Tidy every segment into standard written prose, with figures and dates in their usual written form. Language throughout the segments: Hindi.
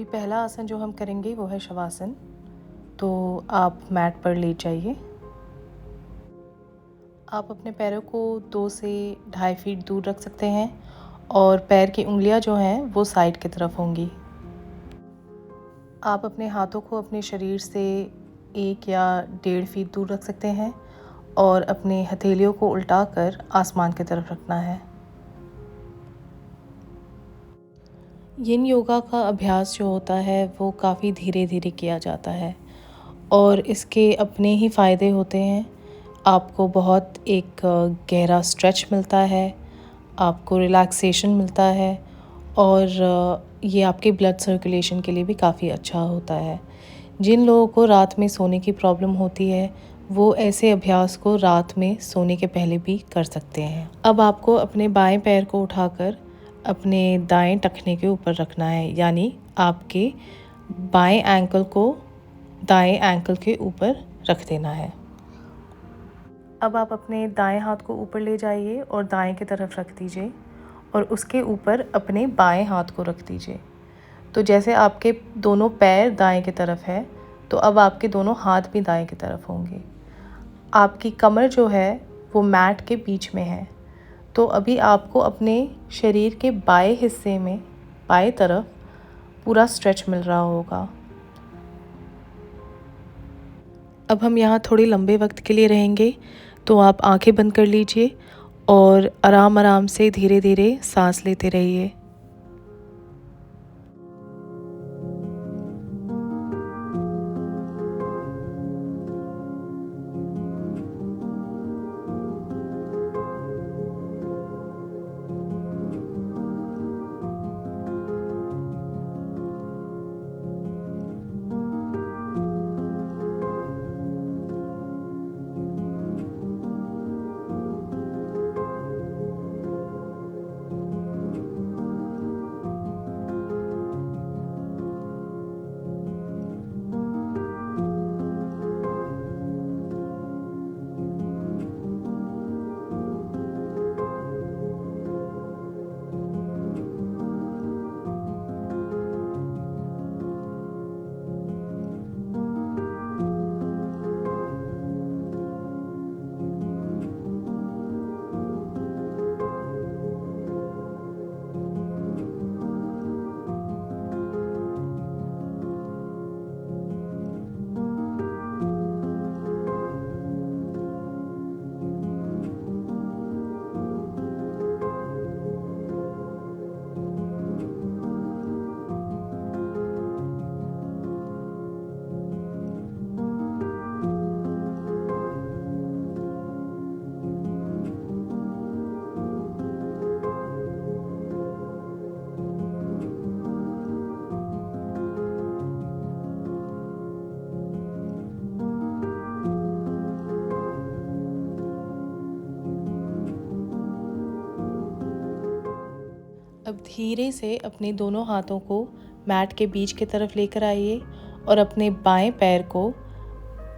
पहला आसन जो हम करेंगे वो है शवासन। तो आप मैट पर लेट जाइए। आप अपने पैरों को 2 से ढाई फीट दूर रख सकते हैं और पैर की उंगलियां जो हैं वो साइड की तरफ होंगी। आप अपने हाथों को अपने शरीर से 1 या 1.5 फीट दूर रख सकते हैं और अपने हथेलियों को उल्टाकर आसमान की तरफ रखना है। यिन योगा का अभ्यास जो होता है वो काफ़ी धीरे धीरे किया जाता है और इसके अपने ही फ़ायदे होते हैं। आपको बहुत एक गहरा स्ट्रेच मिलता है, आपको रिलैक्सेशन मिलता है और ये आपके ब्लड सर्कुलेशन के लिए भी काफ़ी अच्छा होता है। जिन लोगों को रात में सोने की प्रॉब्लम होती है वो ऐसे अभ्यास को रात में सोने के पहले भी कर सकते हैं। अब आपको अपने बाएं पैर को उठाकर अपने दाएं टखने के ऊपर रखना है, यानी आपके बाएं एंकल को दाएं एंकल के ऊपर रख देना है। अब आप अपने दाएं हाथ को ऊपर ले जाइए और दाएं की तरफ रख दीजिए और उसके ऊपर अपने बाएं हाथ को रख दीजिए। तो जैसे आपके दोनों पैर दाएं की तरफ है तो अब आपके दोनों हाथ भी दाएं की तरफ होंगे। आपकी कमर जो है वो मैट के बीच में है। तो अभी आपको अपने शरीर के बाएं हिस्से में बाएं तरफ पूरा स्ट्रेच मिल रहा होगा। अब हम यहाँ थोड़े लंबे वक्त के लिए रहेंगे, तो आप आंखें बंद कर लीजिए और आराम आराम से धीरे धीरे सांस लेते रहिए। अब धीरे से अपने दोनों हाथों को मैट के बीच की तरफ लेकर आइए और अपने बाएं पैर को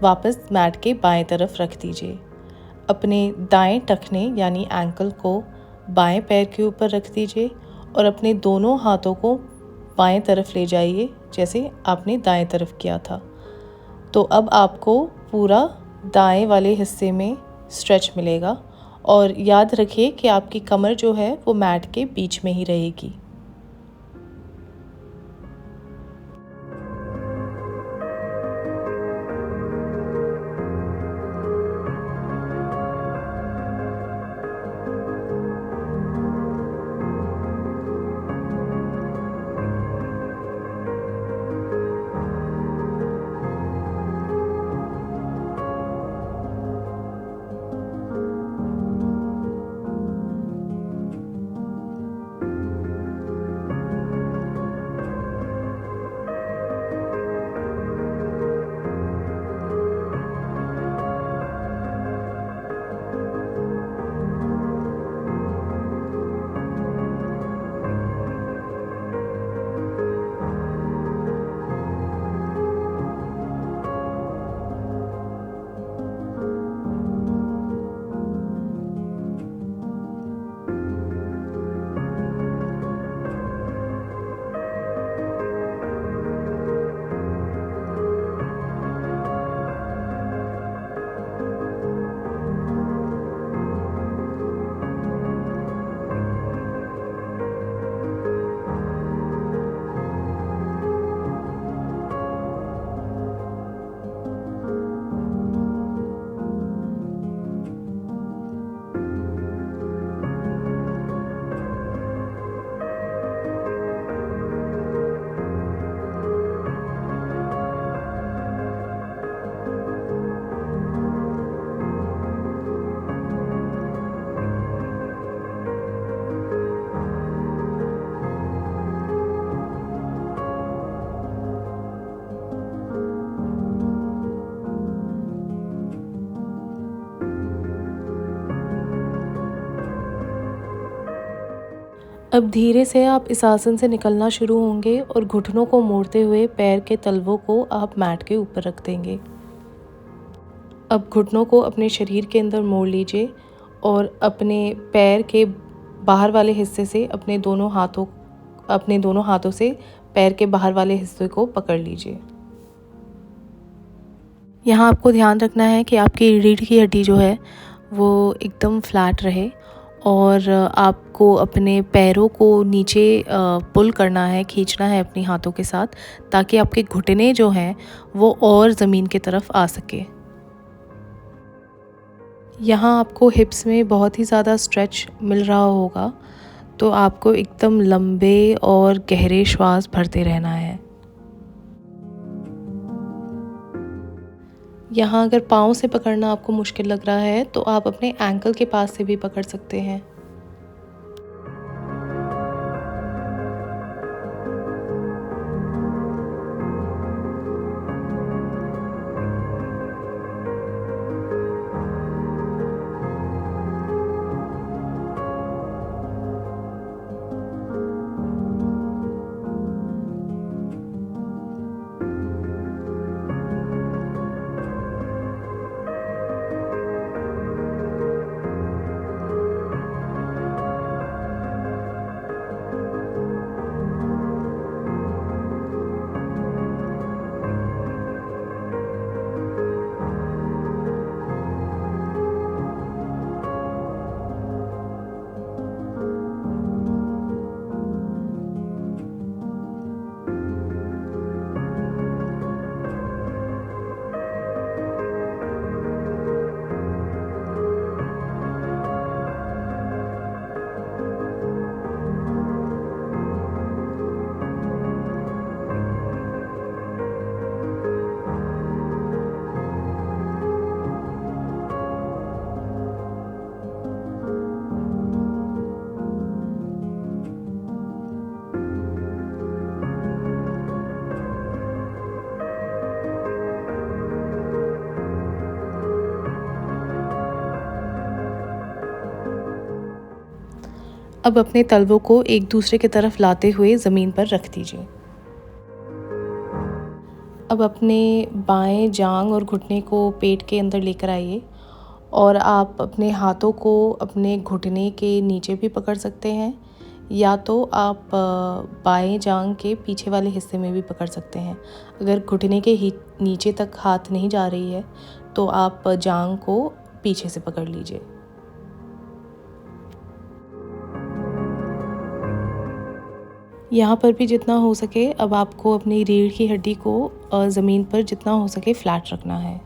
वापस मैट के बाएं तरफ रख दीजिए। अपने दाएं टखने यानी एंकल को बाएं पैर के ऊपर रख दीजिए और अपने दोनों हाथों को बाएं तरफ ले जाइए जैसे आपने दाएं तरफ किया था। तो अब आपको पूरा दाएं वाले हिस्से में स्ट्रेच मिलेगा और याद रखिए कि आपकी कमर जो है वो मैट के बीच में ही रहेगी। अब धीरे से आप इस आसन से निकलना शुरू होंगे और घुटनों को मोड़ते हुए पैर के तलवों को आप मैट के ऊपर रख देंगे। अब घुटनों को अपने शरीर के अंदर मोड़ लीजिए और अपने पैर के बाहर वाले हिस्से से अपने दोनों हाथों से पैर के बाहर वाले हिस्से को पकड़ लीजिए। यहाँ आपको ध्यान रखना है कि आपकी रीढ़ की हड्डी जो है वो एकदम फ्लैट रहे और आपको अपने पैरों को नीचे पुल करना है, खींचना है अपनी हाथों के साथ, ताकि आपके घुटने जो हैं वो और ज़मीन की तरफ आ सके। यहाँ आपको हिप्स में बहुत ही ज़्यादा स्ट्रेच मिल रहा होगा, तो आपको एकदम लंबे और गहरे श्वास भरते रहना है। यहाँ अगर पाँव से पकड़ना आपको मुश्किल लग रहा है तो आप अपने एंकल के पास से भी पकड़ सकते हैं। अब अपने तलवों को एक दूसरे की तरफ लाते हुए ज़मीन पर रख दीजिए। अब अपने बाएं जांघ और घुटने को पेट के अंदर लेकर आइए और आप अपने हाथों को अपने घुटने के नीचे भी पकड़ सकते हैं, या तो आप बाएं जांघ के पीछे वाले हिस्से में भी पकड़ सकते हैं। अगर घुटने के नीचे तक हाथ नहीं जा रही है तो आप जांघ को पीछे से पकड़ लीजिए। यहाँ पर भी जितना हो सके अब आपको अपनी रीढ़ की हड्डी को ज़मीन पर जितना हो सके फ्लैट रखना है।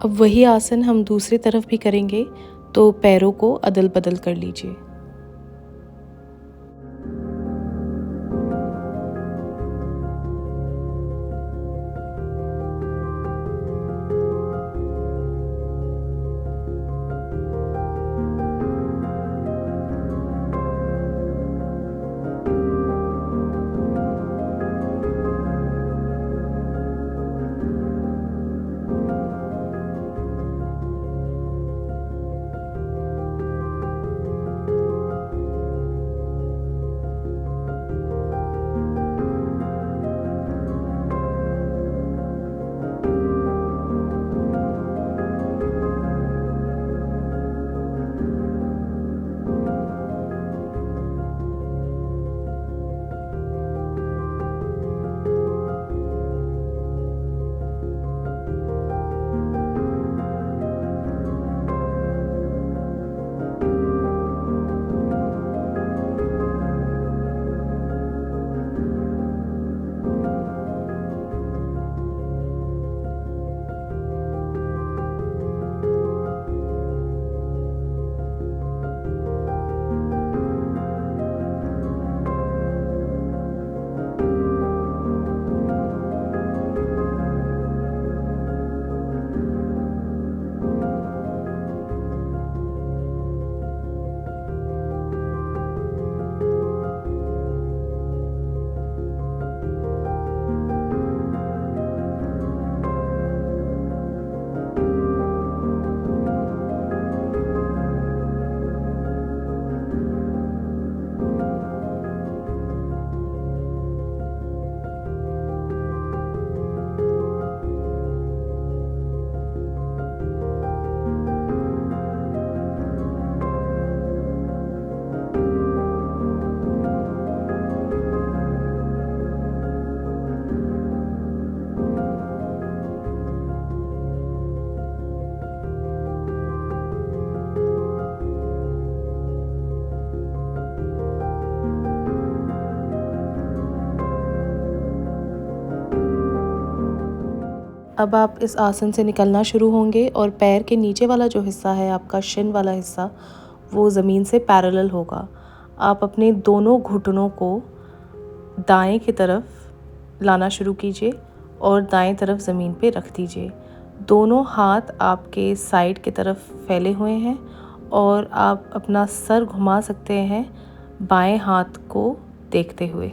अब वही आसन हम दूसरी तरफ भी करेंगे, तो पैरों को अदल-बदल कर लीजिए। अब आप इस आसन से निकलना शुरू होंगे और पैर के नीचे वाला जो हिस्सा है, आपका शिन वाला हिस्सा, वो ज़मीन से पैरेलल होगा। आप अपने दोनों घुटनों को दाएं की तरफ लाना शुरू कीजिए और दाएं तरफ ज़मीन पे रख दीजिए। दोनों हाथ आपके साइड की तरफ फैले हुए हैं और आप अपना सर घुमा सकते हैं बाएं हाथ को देखते हुए।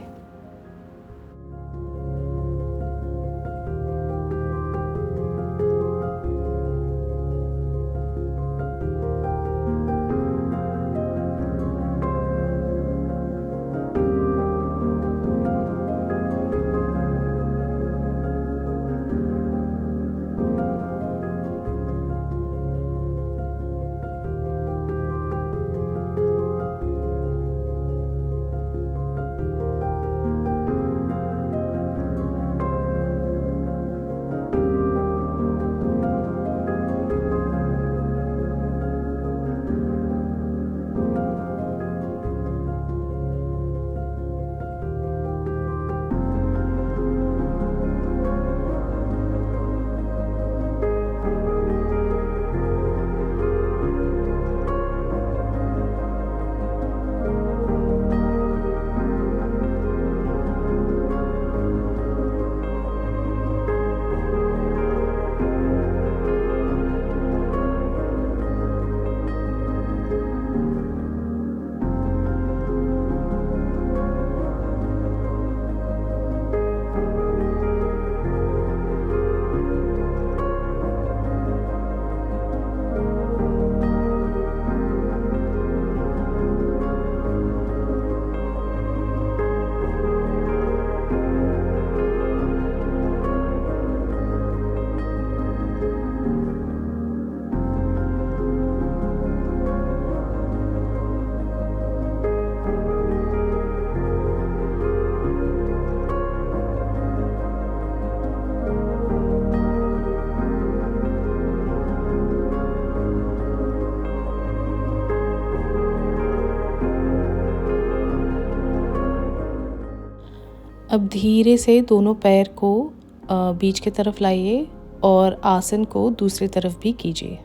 अब धीरे से दोनों पैर को बीच की तरफ लाइए और आसन को दूसरी तरफ भी कीजिए।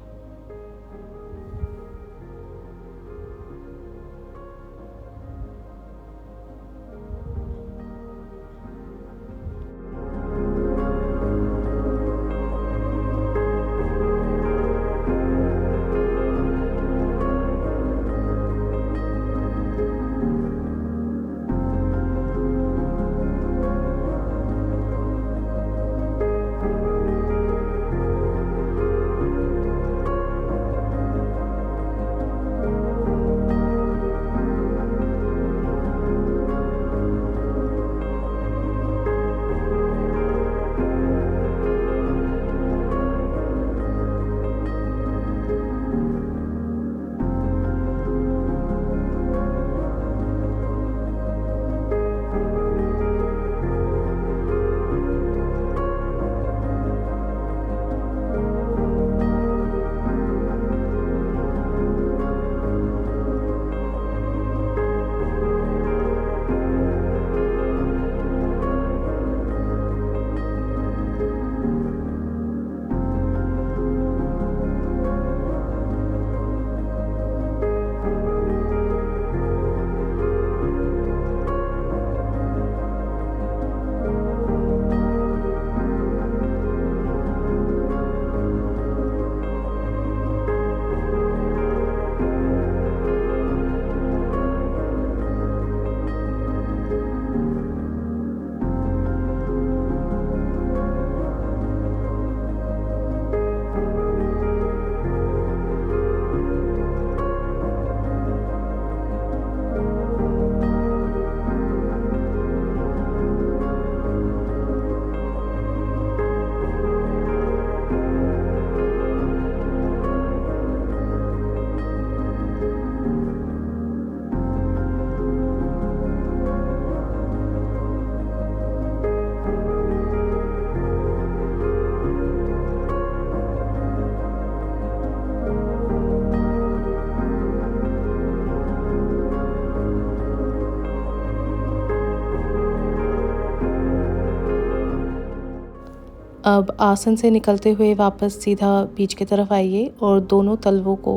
अब आसन से निकलते हुए वापस सीधा बीच की तरफ आइए और दोनों तलवों को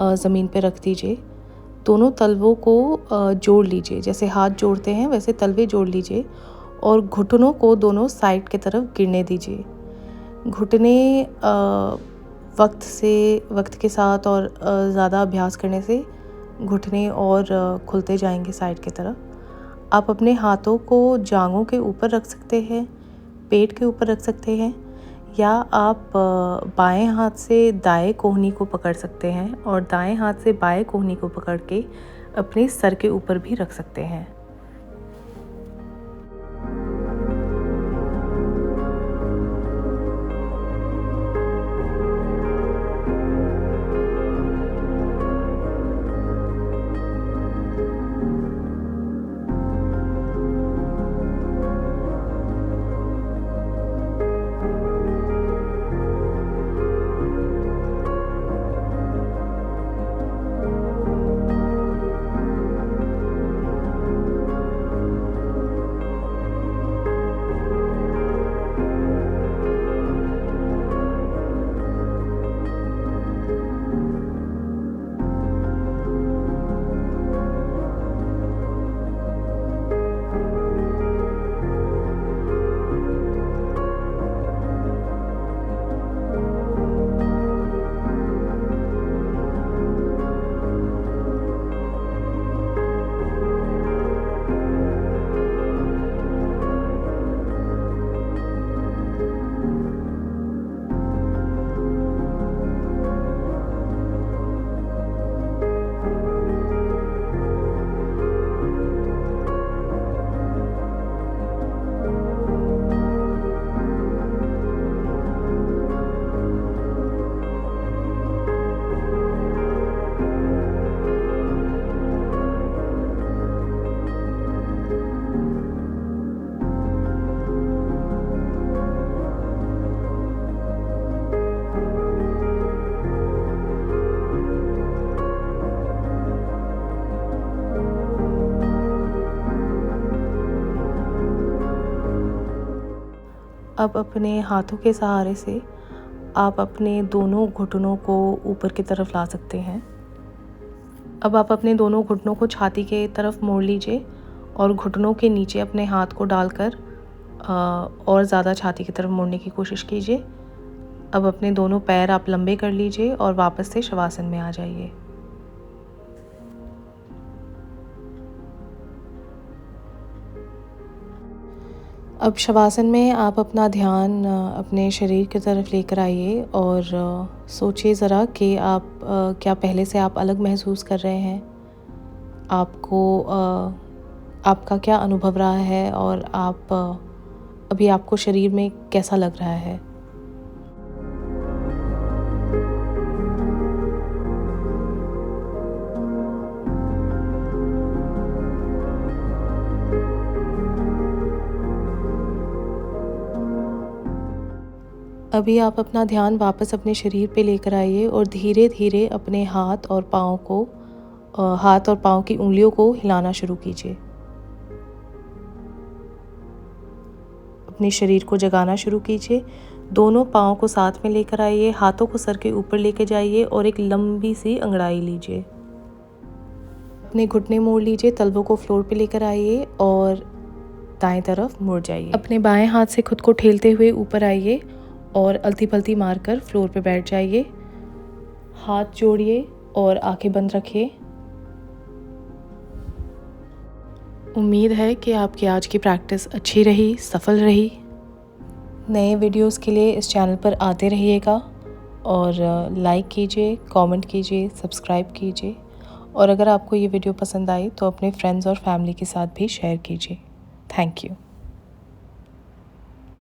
ज़मीन पे रख दीजिए। दोनों तलवों को जोड़ लीजिए, जैसे हाथ जोड़ते हैं वैसे तलवे जोड़ लीजिए और घुटनों को दोनों साइड की तरफ गिरने दीजिए। घुटने वक्त के साथ और ज़्यादा अभ्यास करने से घुटने और खुलते जाएंगे साइड की तरफ। आप अपने हाथों को जांघों के ऊपर रख सकते हैं, पेट के ऊपर रख सकते हैं, या आप बाएं हाथ से दाएं कोहनी को पकड़ सकते हैं और दाएं हाथ से बाएं कोहनी को पकड़ के अपने सर के ऊपर भी रख सकते हैं। अब अपने हाथों के सहारे से आप अपने दोनों घुटनों को ऊपर की तरफ ला सकते हैं। अब आप अपने दोनों घुटनों को छाती के तरफ मोड़ लीजिए और घुटनों के नीचे अपने हाथ को डालकर और ज़्यादा छाती की तरफ मोड़ने की कोशिश कीजिए। अब अपने दोनों पैर आप लंबे कर लीजिए और वापस से शवासन में आ जाइए। अब शवासन में आप अपना ध्यान अपने शरीर की तरफ लेकर आइए और सोचिए ज़रा कि आप क्या पहले से आप अलग महसूस कर रहे हैं। आपका क्या अनुभव रहा है और अभी आपको शरीर में कैसा लग रहा है। अभी आप अपना ध्यान वापस अपने शरीर पे लेकर आइए और धीरे धीरे अपने हाथ और पाँव की उंगलियों को हिलाना शुरू कीजिए। अपने शरीर को जगाना शुरू कीजिए। दोनों पाँव को साथ में लेकर आइए, हाथों को सर के ऊपर लेके जाइए और एक लंबी सी अंगड़ाई लीजिए। अपने घुटने मोड़ लीजिए, तलवों को फ्लोर पे लेकर आइए और दाएं तरफ मुड़ जाइए। अपने बाएं हाथ से खुद को ठेलते हुए ऊपर आइए और अलती पलती मारकर फ्लोर पे बैठ जाइए। हाथ जोड़िए और आंखें बंद रखिए। उम्मीद है कि आपकी आज की प्रैक्टिस अच्छी रही, सफल रही। नए वीडियोस के लिए इस चैनल पर आते रहिएगा और लाइक कीजिए, कमेंट कीजिए, सब्सक्राइब कीजिए और अगर आपको ये वीडियो पसंद आई तो अपने फ्रेंड्स और फैमिली के साथ भी शेयर कीजिए। Thank you.